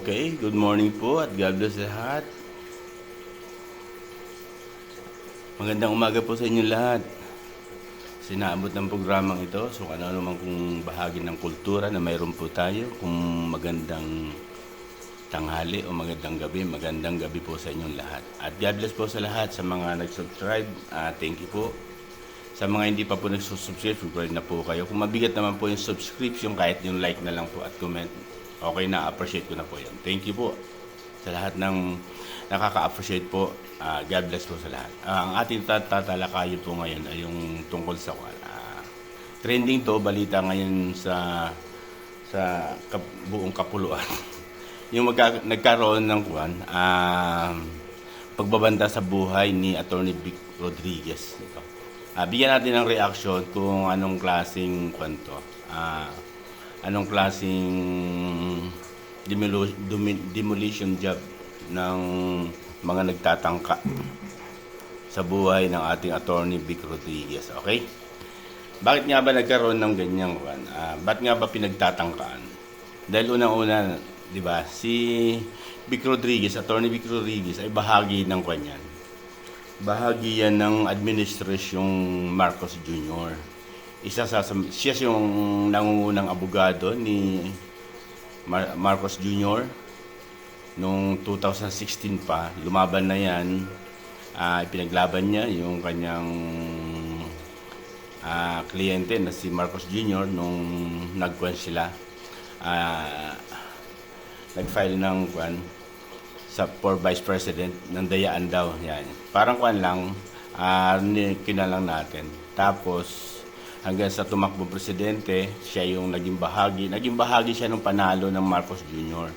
Okay, good morning po at God bless lahat. Magandang umaga po sa inyo lahat. Sinaabot ng programang ito, so ano naman kung bahagi ng kultura na mayroon po tayo, kung magandang tanghali o magandang gabi po sa inyong lahat. At God bless po sa lahat, sa mga nag-subscribe, thank you po. Sa mga hindi pa po nagsusubscribe, subscribe na po kayo. Kung mabigat naman po yung subscription, kahit yung like na lang po at comment, okay na, appreciate ko na po yan. Thank you po sa lahat ng nakaka-appreciate po. God bless po sa lahat. Ang ating tatalakayin po ngayon ay yung tungkol sa trending to, balita ngayon sa buong kapuluan. Yung nagkaroon ng pagbabanta sa buhay ni Attorney Vic Rodriguez. Bigyan natin ng reaction kung anong klaseng kwento. Anong klaseng demolition job ng mga nagtatangka sa buhay ng ating Attorney Vic Rodriguez. Okay? Bakit nga ba nagkaroon ng ganyang bakit nga ba pinagtatangkaan? Dahil unang-una, di ba, si Vic Rodriguez, Attorney Vic Rodriguez ay bahagi ng kanyan. Bahagi yan ng administrasyong Marcos Jr. Siya yung nangungunang abogado ni Marcos Jr. Noong 2016 pa, lumaban na yan. Pinaglaban niya yung kanyang kliyente na si Marcos Jr. nung nagkuhan sila. Nag-file ng for Vice President ng dayaan daw. Yan. Parang lang, kinalang natin. Tapos, hanggang sa tumakbo presidente, siya yung naging bahagi. Naging bahagi siya ng panalo ng Marcos Jr.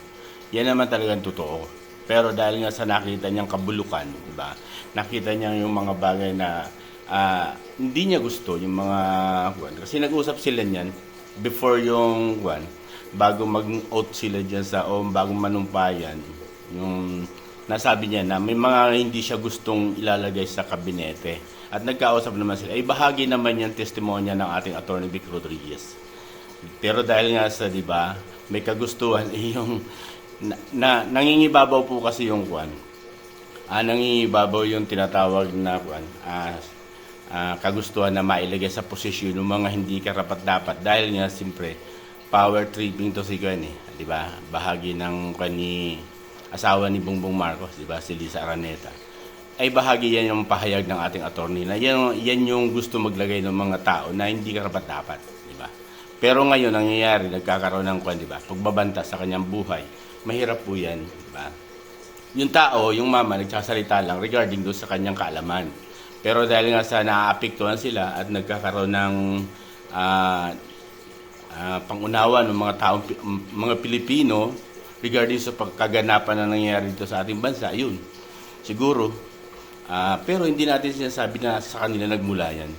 Yan naman talagang totoo. Pero dahil nga sa nakita niyang kabulukan, diba? Nakita niya yung mga bagay na hindi niya gusto, yung mga kasi nag-usap sila niyan before yung bago mag-oath sila diyan bago manumpayan, yung nasabi niya na may mga hindi siya gustong ilalagay sa kabinete. At nagkausap naman sila. Ay bahagi naman yung testimonya ng ating Attorney Vic Rodriguez. Pero dahil nga sa, di ba, may kagustuhan, yung nangingibabaw po kasi yung nangingibabaw yung tinatawag na kagustuhan na mailagay sa posisyon ng mga hindi karapat-dapat. Dahil nga, siyempre, power tripping to si di ba? Bahagi ng asawa ni Bongbong Marcos, di ba? Si Liza Araneta. Ay bahagi yan yung pahayag ng ating attorney na yan yung gusto maglagay ng mga tao na hindi karapat-dapat, di ba? Pero ngayon nangyayari, nagkakaroon ng di ba, pagbabanta sa kanyang buhay. Mahirap po yan, di ba? Yung tao, yung mama, nagsasalita lang regarding doon sa kanyang kaalaman. Pero dahil nga sa naaapektuhan sila at nagkakaroon ng pangunawa ng mga tao, mga Pilipino regarding sa pagkaganapan na nangyayari dito sa ating bansa, yun. Siguro, pero hindi natin sinasabi na sa kanila nagmula yan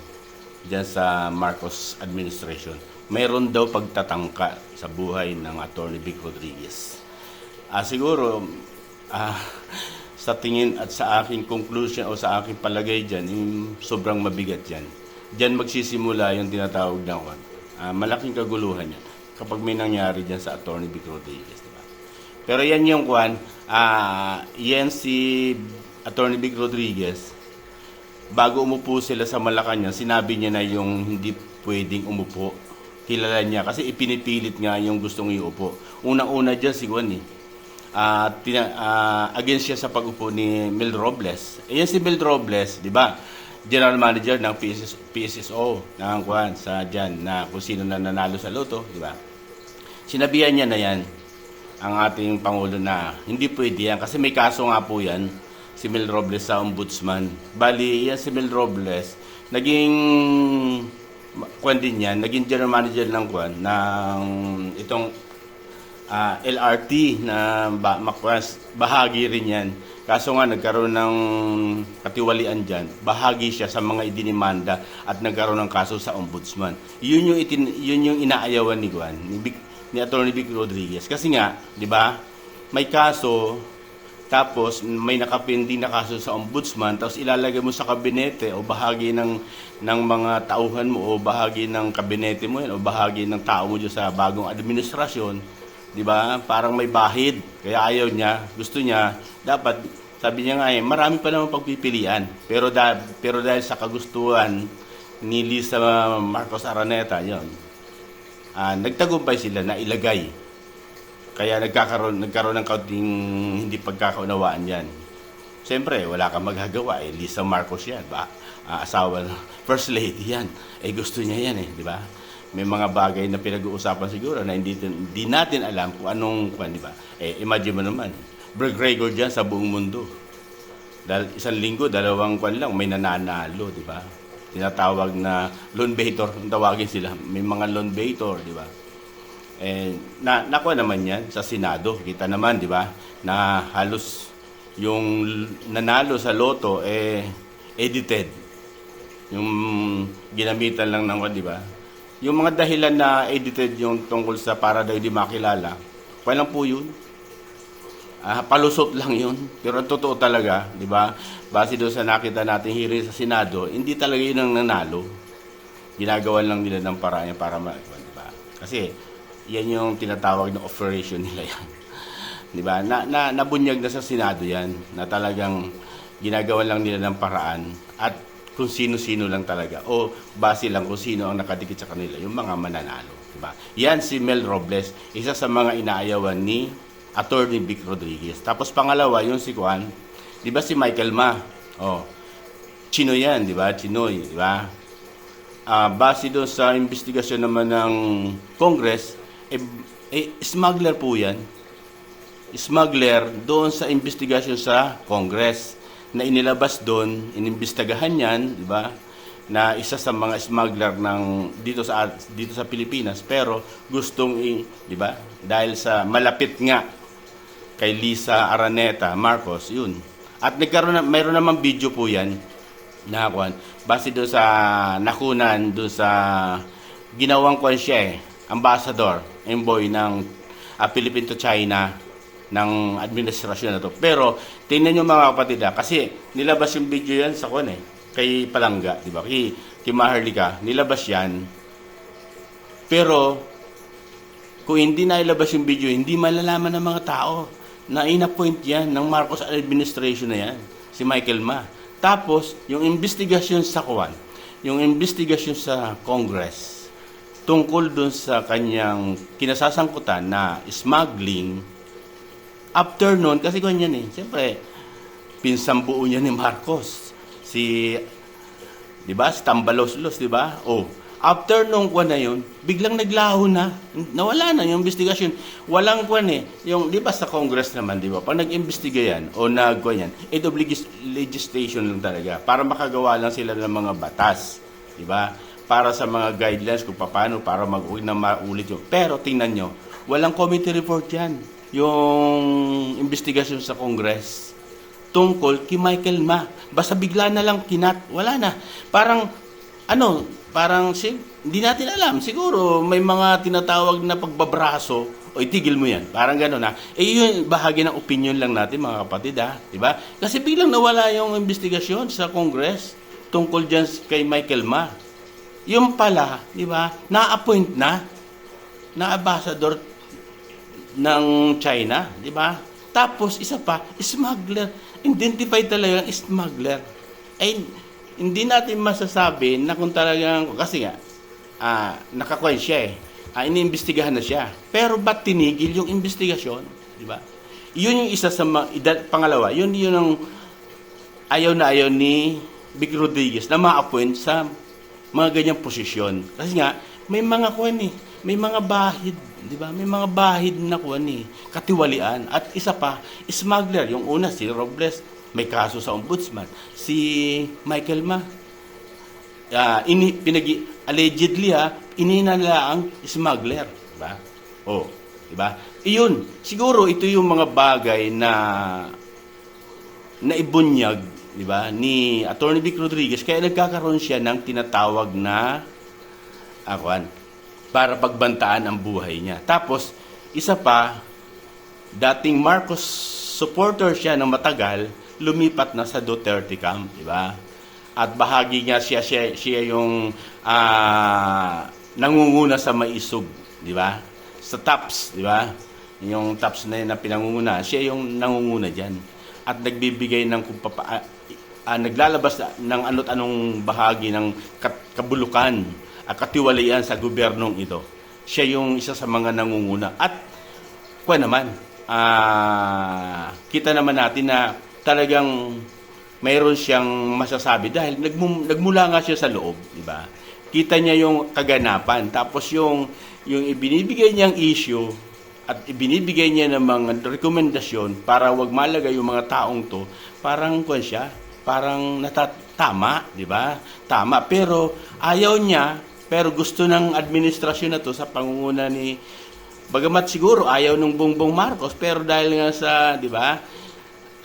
dyan sa Marcos administration. Mayroon daw pagtatangka sa buhay ng Attorney Vic Rodriguez. Siguro, sa tingin at sa aking conclusion o sa aking palagay dyan, yung sobrang mabigat dyan. Dyan magsisimula yung tinatawag na malaking kaguluhan yan kapag may nangyari dyan sa Attorney Vic Rodriguez. Diba? Pero yan yung yan si Attorney Vic Rodriguez, bago umupo sila sa Malacanang, sinabi niya na yung hindi pwedeng umupo. Kilala niya kasi ipinipilit nga yung gustong iupo. Unang-una dyan si against siya sa pag-upo ni Mel Robles. Ayan si Mel Robles, di ba? General Manager ng PSSO ng sa dyan na kung sino na nanalo sa loto, di ba? Sinabihan niya na yan ang ating Pangulo na hindi pwede yan kasi may kaso nga po yan si Mel Robles sa ombudsman. Bali, yan si Mel Robles, naging din yan, naging general manager ng ng itong LRT na bahagi rin yan. Kaso nga nagkaroon ng katiwalian dyan, bahagi siya sa mga idinimanda at nagkaroon ng kaso sa ombudsman. Yun yung inaayawan ni Attorney Vic Rodriguez. Kasi nga, di ba, may kaso. Tapos may nakapending na kaso sa ombudsman, tapos ilalagay mo sa kabinete o bahagi ng mga tauhan mo o bahagi ng kabinete mo yan o bahagi ng tao mo dyan sa bagong administrasyon, 'di ba? Parang may bahid. Kaya ayaw niya, gusto niya dapat sabi niya nga marami pa naman pagpipilian. Pero dahil sa kagustuhan ni Lisa Marcos Araneta, 'yon. Nagtagumpay sila na ilagay. Kaya nagkaroon ng kaunting hindi pagkakaunawaan 'yan. Siyempre, wala kang magagawa Lisa Marcos 'yan, ba? Asawa ng First Lady 'yan. Gusto niya 'yan 'di ba? May mga bagay na pinag-uusapan siguro na hindi natin alam kung anong, 'di ba? Imagine mo naman, record diyan sa buong mundo. Dahil isang linggo, dalawang lang may nananalo, 'di ba? Tinatawag na lone baiter, ang tawagin sila. May mga lone baiter, 'di ba? Nakuha naman 'yan sa Senado. Kita naman, 'di ba? Na halos yung nanalo sa loto edited. Yung ginamitan lang ng, 'di ba? Yung mga dahilan na edited yung tungkol sa para daw di makilala, walang po yun. Palusot lang yun. Pero ang totoo talaga, di ba? Base doon sa nakita natin hearing sa Senado, hindi talaga yun ang nanalo. Ginagawan lang nila ng paraan para di ba? Kasi yan yung tinatawag na operation nila yan. Di ba? Nabunyag na sa Senado yan, na talagang ginagawan lang nila ng paraan at kung sino-sino lang talaga o base lang kung sino ang nakadikit sa kanila, yung mga mananalo, di ba? Yan si Mel Robles, isa sa mga inaayawan ni Attorney Vic Rodriguez. Tapos pangalawa, yung si Juan, di ba si Michael Ma? Chinoy yan, di ba? Chinoy, di ba? Base doon sa investigasyon naman ng Congress, smuggler po yan. Smuggler doon sa investigasyon sa Congress na inilabas doon, inimbestigahan yan, di ba? Na isa sa mga smuggler ng dito sa Pilipinas, pero gustong di ba? Dahil sa malapit nga kay Lisa Araneta Marcos, yun. At mayroon namang video po yan na base doon sa nakunan doon sa ginawang siya ambassador, envoy ng Philippine to China ng administrasyon na to. Pero tingnan niyo mga kapatid, kasi nilabas yung video yan sa kay Palangga, di ba? Kay Maharlika, nilabas yan. Pero kung hindi na ilabas yung video, hindi malalaman ng mga tao na ina-point yan ng Marcos administration na yan, si Michael Ma. Tapos, yung investigasyon sa yung investigasyon sa Congress tungkol dun sa kanyang kinasasangkutan na smuggling, after noon, kasi ganyan siyempre, pinsang buo niya ni Marcos. Di ba? Si Tambalos-los, di ba? After nung na yun, biglang naglaho na. Nawala na yung investigasyon. Walang yung, di ba sa Congress naman, di ba? Pag nag-imbestiga yan, o yan, ito legislation lang talaga. Para makagawa lang sila ng mga batas. Di ba? Para sa mga guidelines kung paano, para mag-uwi na maulit yun. Pero tingnan nyo, walang committee report yan. Yung investigasyon sa Congress tungkol kay Michael Ma. Basta bigla na lang wala na. Parang hindi natin alam. Siguro may mga tinatawag na pagbabraso, itigil mo yan. Parang gano'n yun bahagi ng opinion lang natin mga kapatid di ba? Kasi biglang nawala yung investigasyon sa Congress tungkol dyan kay Michael Ma. Yung pala, di ba, na-appoint na ambassador ng China, di ba? Tapos isa pa, smuggler. Identified talaga ang smuggler. Hindi natin masasabi na kung talagang, kasi nga, nakakuha siya iniimbestigahan na siya. Pero ba't tinigil yung investigasyon? Di ba? Yun yung isa sa pangalawa, yun ang ayaw ni Vic Rodriguez na ma-appoint sa mga ganyang posisyon. Kasi nga, may mga may mga bahid, di ba? May mga bahid na katiwalian. At isa pa, smuggler. Yung una, si Robles, may kaso sa ombudsman. Si Michael Ma, allegedly ininala ang smuggler, di ba? Di ba? Iyon, siguro ito yung mga bagay na naibunyag, di ba, ni Attorney Vic Rodriguez, kaya nagkakaroon siya ng tinatawag na para pagbantaan ang buhay niya. Tapos, isa pa, dating Marcos supporter siya ng matagal, lumipat na sa Duterte camp, di ba? At bahagi niya siya yung nangunguna sa Maisog, di ba? Sa TAPS, di ba? yung TAPS na yun na pinangunguna, siya yung nangunguna dyan. At nagbibigay ng naglalabas ng ano't anong bahagi ng kabulukan at katiwalian sa gobyernong ito. Siya yung isa sa mga nangunguna. At kita naman natin na talagang mayroon siyang masasabi dahil nagmula nga siya sa loob, di ba? Kita niya yung kaganapan, tapos yung ibinibigay niyang issue at ibinibigay niya ng mga rekomendasyon para wag malagay yung mga taong to, parang parang tama, di ba? Tama, pero ayaw niya, pero gusto ng administrasyon na to sa pangunguna ni bagamat siguro ayaw nung Bongbong Marcos, pero dahil nga sa, di ba,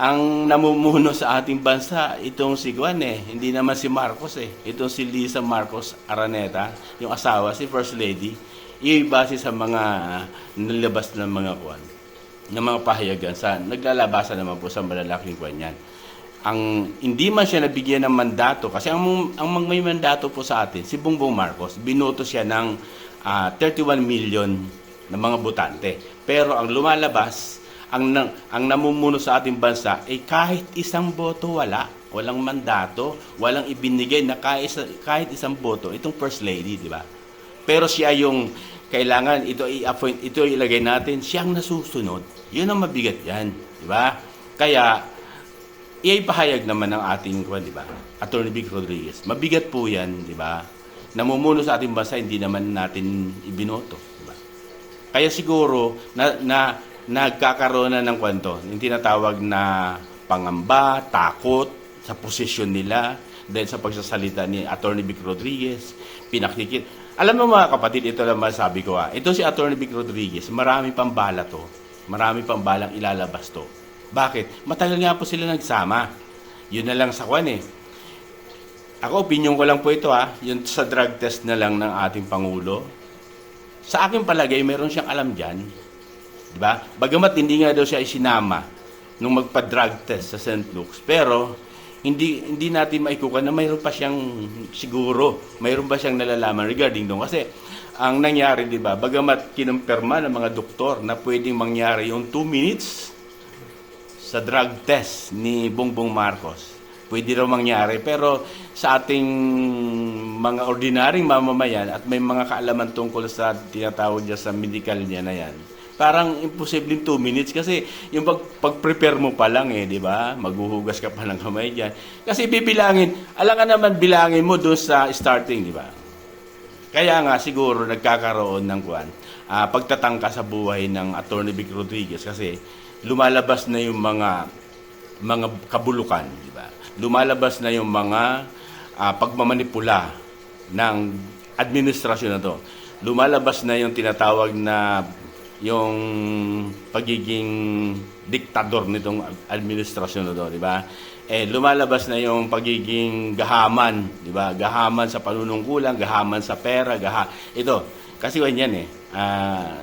ang namumuno sa ating bansa, itong si hindi naman si Marcos itong si Lisa Marcos Araneta, yung asawa, si First Lady, ibase sa mga nilabas ng mga ng mga pahayagan sa naglalabasan naman po sa malalaking yan. Hindi man siya nabigyan ng mandato, kasi ang may mandato po sa atin, si Bongbong Marcos, binoto siya ng 31 million ng mga botante. Pero ang lumalabas, ang namumuno sa ating bansa ay kahit isang boto walang mandato, walang ibinigay na kahit isang boto itong First Lady, di ba? Pero siya yung kailangan ito i-appoint, ito ilagay natin, siyang nasusunod. 'Yun ang mabigat 'yan, di ba? Kaya ipahayag naman ng ating di ba? Attorney Vic Rodriguez. Mabigat po 'yan, di ba? Namumuno sa ating bansa, hindi naman natin ibinoto, di ba? Kaya siguro nagkakaroon na ng yung tinatawag na pangamba, takot sa posisyon nila dahil sa pagsasalita ni Attorney Vic Rodriguez, Alam mo mga kapatid, ito lang masabi ko ito si Attorney Vic Rodriguez, marami pang bala to. Marami pang balang ilalabas to. Bakit? Matagal nga po sila nagsama. Yun na lang sa Ako, opinion ko lang po ito yung sa drug test na lang ng ating Pangulo. Sa aking palagay, meron siyang alam dyan. Diba? Bagamat hindi nga daw siya isinama nung magpa-drug test sa St. Luke's. Pero, hindi natin maikukuha na mayroon pa siyang nalalaman regarding doon. Kasi, ang nangyari, diba, bagamat kinumpirma ng mga doktor na pwedeng mangyari yung 2 minutes sa drug test ni Bongbong Marcos, pwede raw mangyari. Pero sa ating mga ordinaryong mamamayan at may mga kaalaman tungkol sa tinatawag niya sa medical niya na yan, parang imposible 2 minutes kasi yung pag-prepare mo pa lang di ba? Maghuhugas ka pa ng kamay diyan. Kasi bibilangin, alam ka naman bilangin mo doon sa starting, di ba? Kaya nga siguro nagkakaroon ng pagtatangka sa buhay ng Attorney Vic Rodriguez kasi lumalabas na yung mga kabulukan, di ba? Lumalabas na yung mga pagmamanipula ng administrasyon na to. Lumalabas na yung tinatawag na yung pagiging diktador nitong administrasyon na to, di ba? Lumalabas na yung pagiging gahaman, di ba? Gahaman sa panunungkulan, gahaman sa pera, ito. Kasi ganyan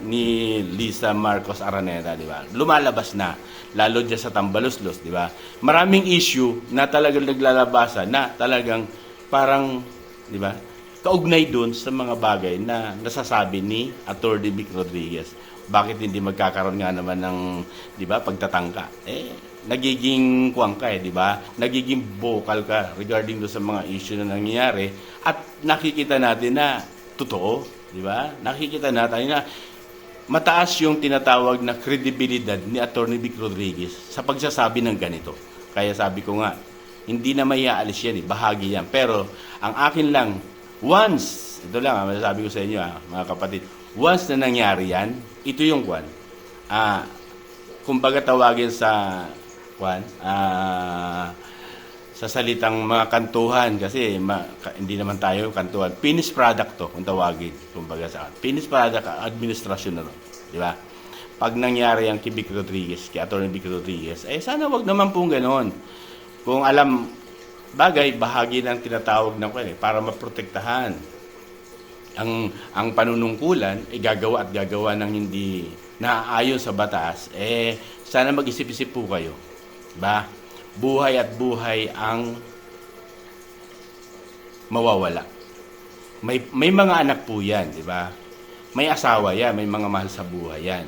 ni Lisa Marcos Araneta, di ba? Lumalabas na, lalo dyan sa Tambaluslos, di ba? Maraming issue na talagang naglalabasan, na talagang parang, di ba? Kaugnay dun sa mga bagay na nasasabi ni Attorney Vic Rodriguez. Bakit hindi magkakaroon nga naman ng, di ba, pagtatangka? Nagiging di ba? Nagiging vocal ka regarding do sa mga issue na nangyayari at nakikita natin na totoo, di ba? Nakikita natin na mataas yung tinatawag na kredibilidad ni Attorney Vic Rodriguez sa pagsasabi ng ganito. Kaya sabi ko nga, hindi na maiaalis yan, bahagi yan. Pero ang akin lang, once, ito lang masasabi ko sa inyo mga kapatid, once na nangyari yan, ito yung kumbaga tawagin sa sa salitang mga kantuhan kasi hindi naman tayo kantuhan. Finished product to kung tawagin, kumbaga sa finished product administration na di ba? Pag nangyari ang kay Vic Rodriguez, kay Attorney Vic Rodriguez, sana wag naman pong ganoon. Kung alam bahagi ng tinatawag ng para maprotektahan ang panunungkulan, gagawa ng hindi naaayon sa batas, sana mag-isip-isip po kayo. Diba? Buhay at buhay ang mawawala. May mga anak po yan, di ba? May asawa yan, may mga mahal sa buhay yan.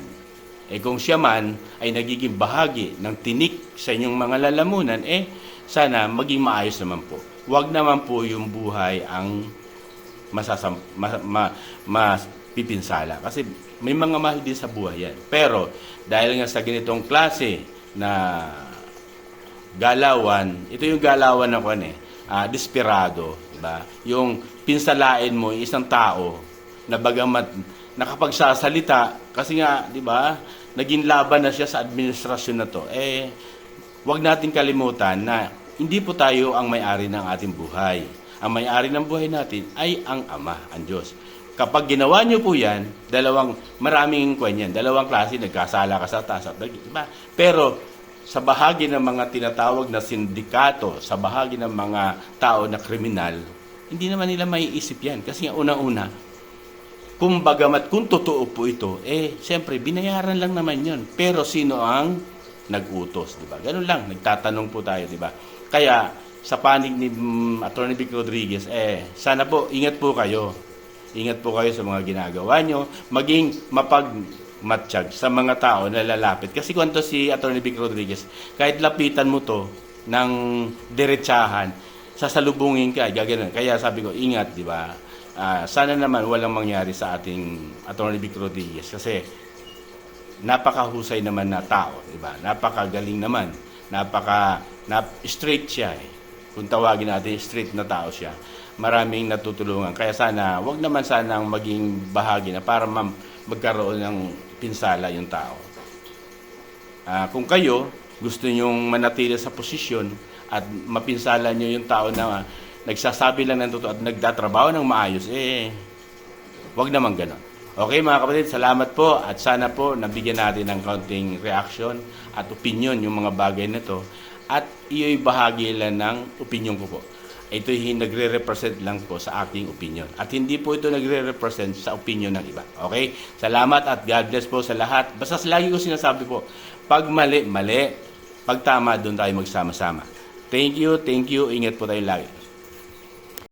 Kung siya man ay nagiging bahagi ng tinik sa inyong mga lalamunan, sana maging maayos naman po. Huwag naman po yung buhay ang mapipinsala. Kasi may mga mahal din sa buhay yan. Pero dahil nga sa ganitong klase na galawan, ito yung galawan ng desperado, diba? Yung pinsalain mo yung isang tao na bagamat nakapagsasalita kasi nga, diba, naging laban na siya sa administrasyon na to. Wag natin kalimutan na hindi po tayo ang may-ari ng ating buhay. Ang may-ari ng buhay natin ay ang Ama, ang Diyos. Kapag ginawa niyo po yan, maraming dalawang klase, nagkasala ka sa taas at diba? Pero sa bahagi ng mga tinatawag na sindikato, sa bahagi ng mga tao na kriminal, hindi naman nila maiisip yan. Kasi nga unang-una, kung totoo po ito, siyempre, binayaran lang naman yun. Pero sino ang nag-utos, di ba? Ganun lang, nagtatanong po tayo, di ba? Kaya, sa panig ni Atty. Vic Rodriguez, sana po, ingat po kayo. Ingat po kayo sa mga ginagawa nyo. Maging mapagmatsyag sa mga tao na lalapit. Kasi kung to si Atty. Vic Rodriguez, kahit lapitan mo to ng diretsahan, sasalubungin ka, gagano'n. Kaya sabi ko, ingat, di ba? Sana naman walang mangyari sa ating Atty. Vic Rodriguez kasi napakahusay naman na tao, di ba? Napakagaling naman, straight siya. Kung tawagin natin, straight na tao siya. Maraming natutulungan. Kaya sana, wag naman sanang maging bahagi na para magkaroon ng pinsala yung tao. Kung kayo gusto nyong manatili sa posisyon at mapinsala nyo yung tao na nagsasabi lang ng totoo at nagtatrabaho ng maayos, wag naman ganon. Okay mga kapatid, salamat po at sana po nabigyan natin ng kaunting reaction at opinion yung mga bagay na to at iyo'y bahagi lang ng opinion ko po. Ito'y nagre-represent lang po sa aking opinion at hindi po ito nagre-represent sa opinion ng iba. Okay? Salamat at God bless po sa lahat. Basta lagi ko sinasabi po, pag mali, mali. Pag tama, doon tayo magsama-sama. Thank you. Ingat po tayo lagi.